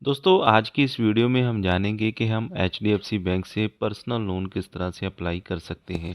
दोस्तों आज की इस वीडियो में हम जानेंगे कि हम एचडीएफसी बैंक से पर्सनल लोन किस तरह से अप्लाई कर सकते हैं।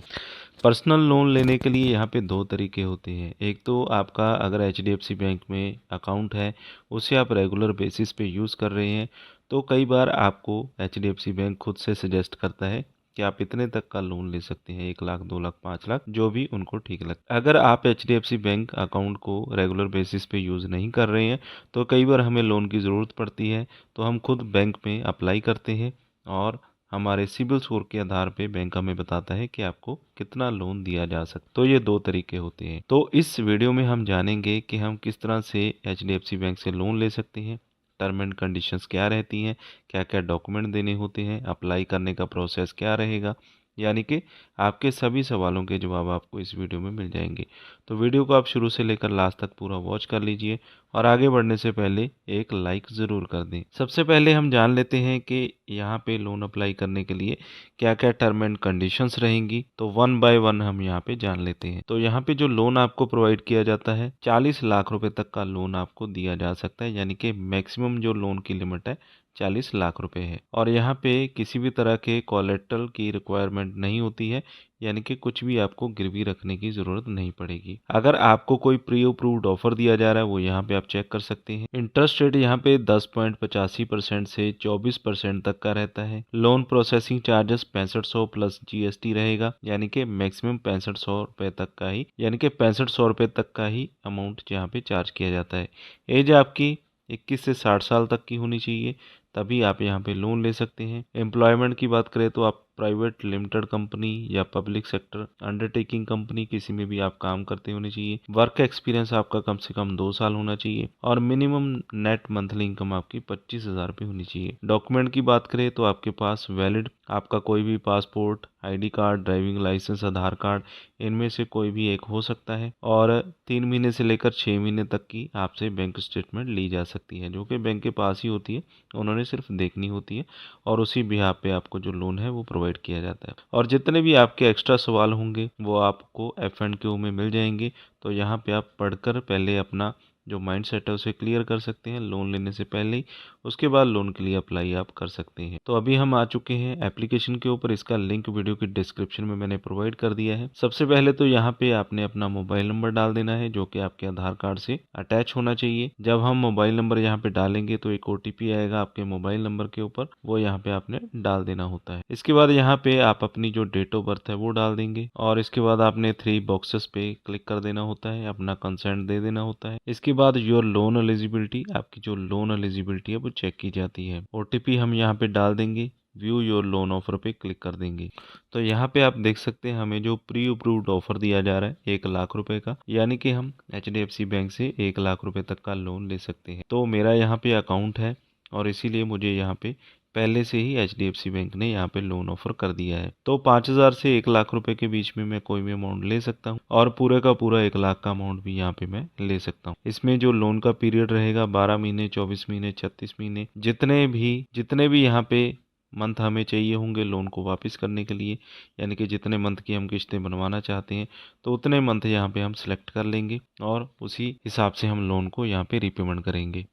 पर्सनल लोन लेने के लिए यहाँ पे दो तरीके होते हैं। एक तो आपका अगर एचडीएफसी बैंक में अकाउंट है, उसे आप रेगुलर बेसिस पे यूज़ कर रहे हैं, तो कई बार आपको एचडीएफसी बैंक खुद से सजेस्ट करता है कि आप इतने तक का लोन ले सकते हैं, 1 लाख, 2 लाख, 5 लाख, जो भी उनको ठीक लगता है। अगर आप एचडीएफसी बैंक अकाउंट को रेगुलर बेसिस पे यूज़ नहीं कर रहे हैं, तो कई बार हमें लोन की ज़रूरत पड़ती है, तो हम खुद बैंक में अप्लाई करते हैं और हमारे सिबिल स्कोर के आधार पे बैंक हमें बताता है कि आपको कितना लोन दिया जा सकता है। तो ये दो तरीके होते हैं। तो इस वीडियो में हम जानेंगे कि हम किस तरह से एचडीएफसी बैंक से लोन ले सकते हैं, टर्म एंड कंडीशंस क्या रहती हैं, क्या क्या डॉक्यूमेंट देने होते हैं, अप्लाई करने का प्रोसेस क्या रहेगा, यानी कि आपके सभी सवालों के जवाब आपको इस वीडियो में मिल जाएंगे। तो वीडियो को आप शुरू से लेकर लास्ट तक पूरा वॉच कर लीजिए और आगे बढ़ने से पहले एक लाइक ज़रूर कर दें। सबसे पहले हम जान लेते हैं कि यहाँ पे लोन अप्लाई करने के लिए क्या क्या टर्म एंड कंडीशंस रहेंगी। तो वन बाय वन हम यहाँ पे जान लेते हैं। तो यहाँ पे जो लोन आपको प्रोवाइड किया जाता है, 40 लाख रुपए तक का लोन आपको दिया जा सकता है, यानी कि मैक्सिमम जो लोन की लिमिट है 40 लाख रुपए है। और यहाँ पे किसी भी तरह के कोलेट्रल की रिक्वायरमेंट नहीं होती है, यानी कि कुछ भी आपको गिरवी रखने की ज़रूरत नहीं पड़ेगी। अगर आपको कोई प्री अप्रूव्ड ऑफर दिया जा रहा है, वो यहाँ पे आप चेक कर सकते हैं। इंटरेस्ट रेट यहाँ पे 10.85% से 24% तक का रहता है। Loan processing charges 6500 plus GST रहेगा, यानी कि मैक्सिमम 6500 रुपये तक का ही, यानी कि 6500 रुपये तक का ही अमाउंट यहाँ पे चार्ज किया जाता है। एज आपकी 21 से 60 साल तक की होनी चाहिए, तभी आप यहाँ पे लोन ले सकते हैं। एम्प्लॉयमेंट की बात करें तो आप प्राइवेट लिमिटेड कंपनी या पब्लिक सेक्टर अंडरटेकिंग कंपनी किसी में भी आप काम करते होने चाहिए। वर्क एक्सपीरियंस आपका कम से कम 2 साल होना चाहिए और मिनिमम नेट मंथली इनकम आपकी 25,000 रुपये होनी चाहिए। डॉक्यूमेंट की बात करें तो आपके पास वैलिड आपका कोई भी passport, ID card, driving licence, Aadhaar card, इनमें से कोई भी एक हो सकता है। और 3 महीने से लेकर 6 महीने तक की आपसे बैंक स्टेटमेंट ली जा सकती है, जो कि बैंक के पास ही होती है, उन्होंने सिर्फ देखनी होती है और उसी बिहाफ पे आपको जो लोन है वो प्रोवाइड किया जाता है। और जितने भी आपके एक्स्ट्रा सवाल होंगे वो आपको F&Q में मिल जाएंगे। तो यहाँ पे आप पढ़कर पहले अपना जो माइंड सेट है उसे क्लियर कर सकते हैं लोन लेने से पहले ही, उसके बाद लोन के लिए अप्लाई आप कर सकते हैं। तो अभी हम आ चुके हैं एप्लीकेशन के ऊपर। इसका लिंक वीडियो की डिस्क्रिप्शन में मैंने प्रोवाइड कर दिया है। सबसे पहले तो यहाँ पे आपने अपना मोबाइल नंबर डाल देना है, जो कि आपके आधार कार्ड से अटैच होना चाहिए। जब हम मोबाइल नंबर यहाँ पे डालेंगे तो एक OTP आएगा आपके मोबाइल नंबर के ऊपर, वो यहाँ पे आपने डाल देना होता है। इसके बाद यहाँ पे आप अपनी जो डेट ऑफ बर्थ है वो डाल देंगे और इसके बाद आपने 3 बॉक्सेस पे क्लिक कर देना होता है, अपना कंसेंट दे देना होता है। इसके बाद योर लोन एलिजिबिलिटी, आपकी जो लोन एलिजिबिलिटी है वो चेक की जाती है। OTP हम यहाँ पे डाल देंगे, व्यू योर लोन ऑफर पे क्लिक कर देंगे। तो यहाँ पे आप देख सकते हैं हमें जो प्री अप्रूव्ड ऑफर दिया जा रहा है 1 लाख रुपए का, यानी कि हम HDFC बैंक से 1 लाख रुपए तक का लोन ले सकते हैं। तो मेरा यहाँ पे अकाउंट है और इसीलिए मुझे यहाँ पे पहले से ही HDFC बैंक ने यहाँ पे लोन ऑफर कर दिया है। तो 5,000 से 1 लाख रुपए के बीच में मैं कोई भी अमाउंट ले सकता हूँ और पूरे का पूरा 1 लाख का अमाउंट भी यहाँ पे मैं ले सकता हूँ। इसमें जो लोन का पीरियड रहेगा 12 महीने, 24 महीने, 36 महीने, जितने भी यहाँ पे मंथ हमें चाहिए होंगे लोन को वापस करने के लिए, यानी कि जितने मंथ की हम किस्तें बनवाना चाहते हैं तो उतने मंथ यहाँ पे हम सिलेक्ट कर लेंगे और उसी हिसाब से हम लोन को यहाँ पे रीपेमेंट करेंगे।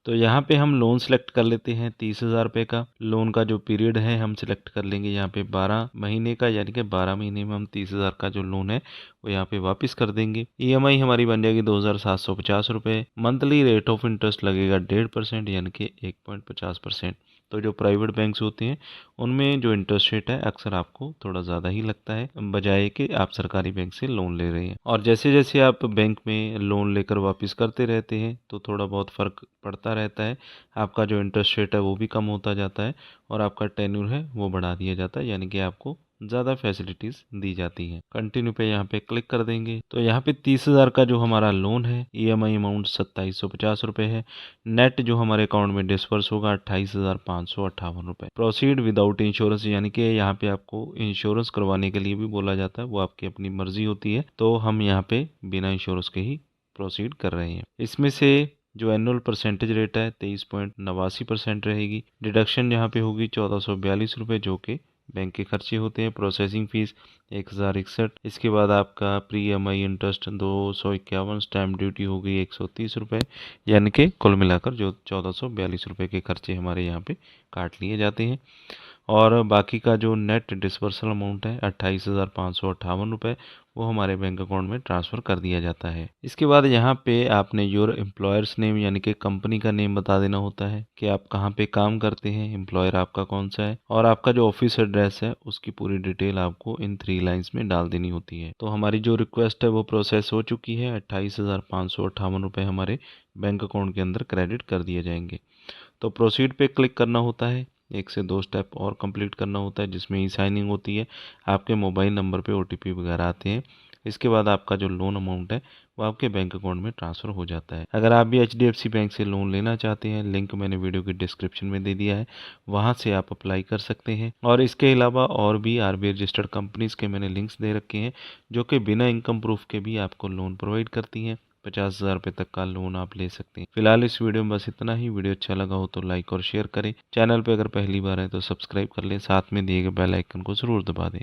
तो यहाँ पे हम लोन सेलेक्ट कर लेते हैं 30,000 रुपये का। लोन का जो पीरियड है हम सिलेक्ट कर लेंगे यहाँ पे 12 महीने का, यानी कि 12 महीने में हम 30,000 का जो लोन है वो यहाँ पे वापस कर देंगे। EMI हमारी बन जाएगी 2,750 रुपये। मंथली रेट ऑफ इंटरेस्ट लगेगा 1.5%, यानी कि 1.50%। तो जो प्राइवेट बैंक्स होते हैं उनमें जो इंटरेस्ट रेट है अक्सर आपको थोड़ा ज़्यादा ही लगता है, बजाय कि आप सरकारी बैंक से लोन ले रहे हैं। और जैसे जैसे आप बैंक में लोन लेकर वापस करते रहते हैं तो थोड़ा बहुत फ़र्क पड़ता रहता है। आपका जो इंटरेस्ट रेट है वो भी कम होता जाता है और आपका टेन्यूर है वो बढ़ा दिया जाता है, यानी कि आपको ज़्यादा फैसिलिटीज़ दी जाती हैं। कंटिन्यू पे यहाँ पे क्लिक कर देंगे। तो यहाँ पे 30,000 का जो हमारा लोन है, EMI अमाउंट 2,750 रुपये है। नेट जो हमारे अकाउंट में डिस्पर्स होगा 28,558 रुपये। प्रोसीड विदाउट इंश्योरेंस, यानी कि यहाँ पे आपको इंश्योरेंस करवाने के लिए भी बोला जाता है, वो आपकी अपनी मर्जी होती है। तो हम यहाँ पे बिना इंश्योरेंस के ही प्रोसीड कर रहे हैं। इसमें से जो एनुअल परसेंटेज रेट है 23.89% रहेगी। डिडक्शन यहाँ पे होगी 1,442 रुपये, जो कि बैंक के खर्चे होते हैं। Processing fees 1061। इसके बाद आपका pre EMI interest 251, stamp duty हो गई 130 रुपये, यानी कि कुल मिलाकर जो 1442 रुपये के खर्चे हमारे यहाँ पे काट लिए जाते हैं। और बाकी का जो नेट डिसबर्सल अमाउंट है 28,558 रुपये, वो हमारे बैंक अकाउंट में ट्रांसफ़र कर दिया जाता है। इसके बाद यहाँ पे आपने योर एम्प्लॉयर्स नेम यानी कि कंपनी का नेम बता देना होता है कि आप कहाँ पे काम करते हैं, एम्प्लॉयर आपका कौन सा है, और आपका जो ऑफिस एड्रेस है उसकी पूरी डिटेल आपको इन 3 लाइन्स में डाल देनी होती है। तो हमारी जो रिक्वेस्ट है वो प्रोसेस हो चुकी है। 28,558 रुपये हमारे बैंक अकाउंट के अंदर क्रेडिट कर दिए जाएंगे। तो प्रोसीड पे क्लिक करना होता है। 1 से 2 स्टेप और कंप्लीट करना होता है जिसमें ई साइनिंग होती है, आपके मोबाइल नंबर पे OTP वगैरह आते हैं। इसके बाद आपका जो लोन अमाउंट है वो आपके बैंक अकाउंट में ट्रांसफ़र हो जाता है। अगर आप भी HDFC बैंक से लोन लेना चाहते हैं, लिंक मैंने वीडियो के डिस्क्रिप्शन में दे दिया है, वहाँ से आप अप्लाई कर सकते हैं। और इसके अलावा और भी RBI रजिस्टर्ड कंपनीज़ के मैंने लिंक्स दे रखे हैं जो कि बिना इनकम प्रूफ के भी आपको लोन प्रोवाइड करती हैं। 50,000 रुपये तक का लोन आप ले सकते हैं। फिलहाल इस वीडियो में बस इतना ही। वीडियो अच्छा लगा हो तो लाइक और शेयर करें। चैनल पे अगर पहली बार है तो सब्सक्राइब कर लें, साथ में दिए गए बेल आइकन को ज़रूर दबा दें।